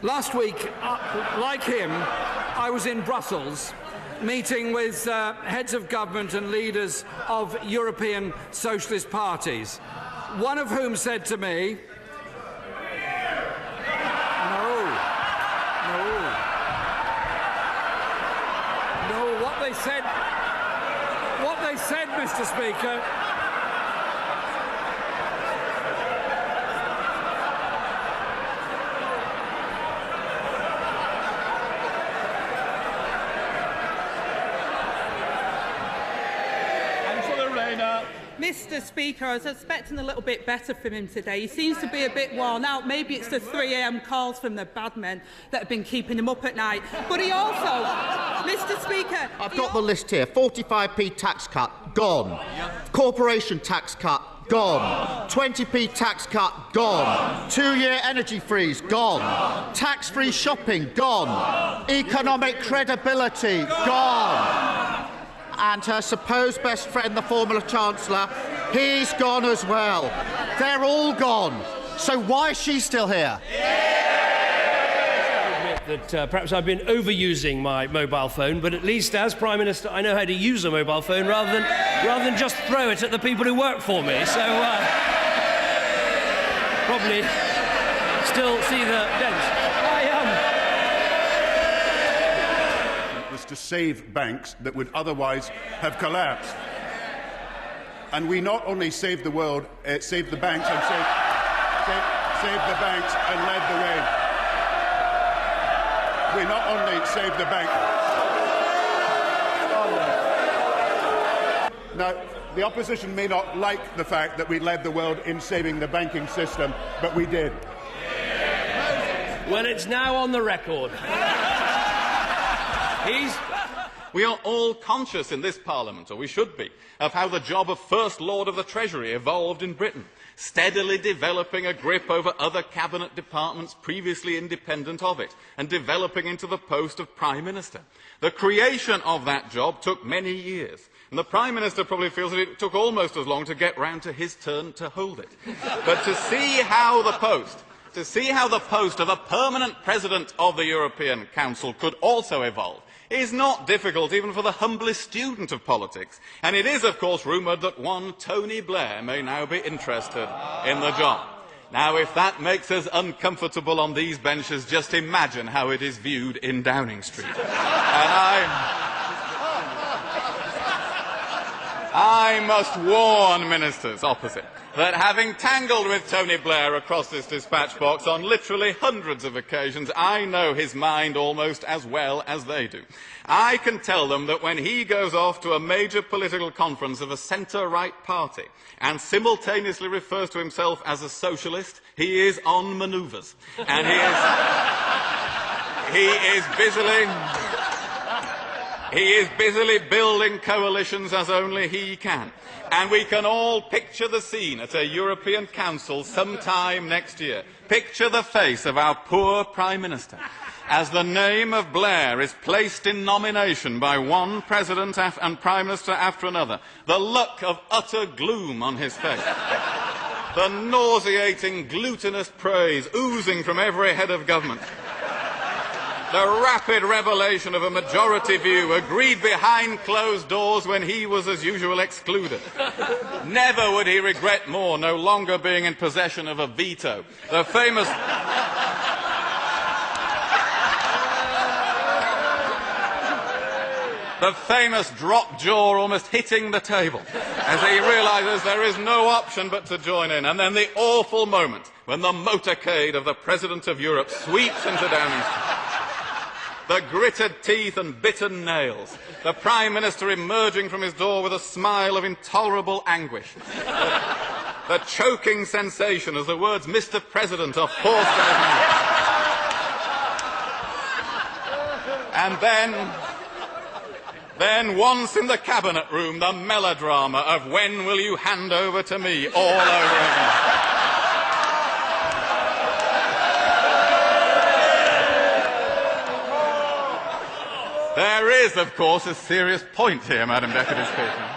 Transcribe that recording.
Last week, like him, I was in Brussels meeting with heads of government and leaders of European socialist parties, one of whom said to me, No, what they said, Mr. Speaker, Mr. Speaker, I was expecting a little bit better from him today. He seems to be a bit worn out. Maybe it's the 3 a.m. calls from the bad men that have been keeping him up at night. But he also, Mr. Speaker... I've got the list here. 45p tax cut, gone. Corporation tax cut, gone. 20p tax cut, gone. 2-year energy freeze, gone. Tax-free shopping, gone. Economic credibility, gone. And her supposed best friend, the former Chancellor, he's gone as well. They're all gone. So why is she still here? I admit that perhaps I've been overusing my mobile phone, but at least as Prime Minister I know how to use a mobile phone rather than just throw it at the people who work for me. So probably still see the dents. To save banks that would otherwise have collapsed. And we not only saved the world, saved the banks and saved the banks and led the way. We not only saved the bank. Now, the opposition may not like the fact that we led the world in saving the banking system, but we did. Well, it's now on the record. We are all conscious in this Parliament, or we should be, of how the job of First Lord of the Treasury evolved in Britain, steadily developing a grip over other cabinet departments previously independent of it, and developing into the post of Prime Minister. The creation of that job took many years, and the Prime Minister probably feels that it took almost as long to get round to his turn to hold it. But to see how the post of a permanent President of the European Council could also evolve is not difficult even for the humblest student of politics. And it is, of course, rumoured that one Tony Blair may now be interested in the job. Now, if that makes us uncomfortable on these benches, just imagine how it is viewed in Downing Street. And I must warn ministers opposite that having tangled with Tony Blair across this dispatch box on literally hundreds of occasions, I know his mind almost as well as they do. I can tell them that when he goes off to a major political conference of a centre-right party and simultaneously refers to himself as a socialist, he is on manoeuvres. And he is busily building coalitions as only he can. And we can all picture the scene at a European Council sometime next year. Picture the face of our poor Prime Minister as the name of Blair is placed in nomination by one President and Prime Minister after another. The look of utter gloom on his face. The nauseating, glutinous praise oozing from every head of government. The rapid revelation of a majority view agreed behind closed doors when he was, as usual, excluded. Never would he regret more no longer being in possession of a veto. The famous drop jaw almost hitting the table as he realises there is no option but to join in. And then the awful moment when the motorcade of the President of Europe sweeps into Downing Street. The gritted teeth and bitten nails, the Prime Minister emerging from his door with a smile of intolerable anguish, the choking sensation as the words "Mr. President" are forced out of his mouth. And then once in the cabinet room, the melodrama of "When will you hand over to me?" all over again. There is, of course, a serious point here, Madam Deputy Speaker.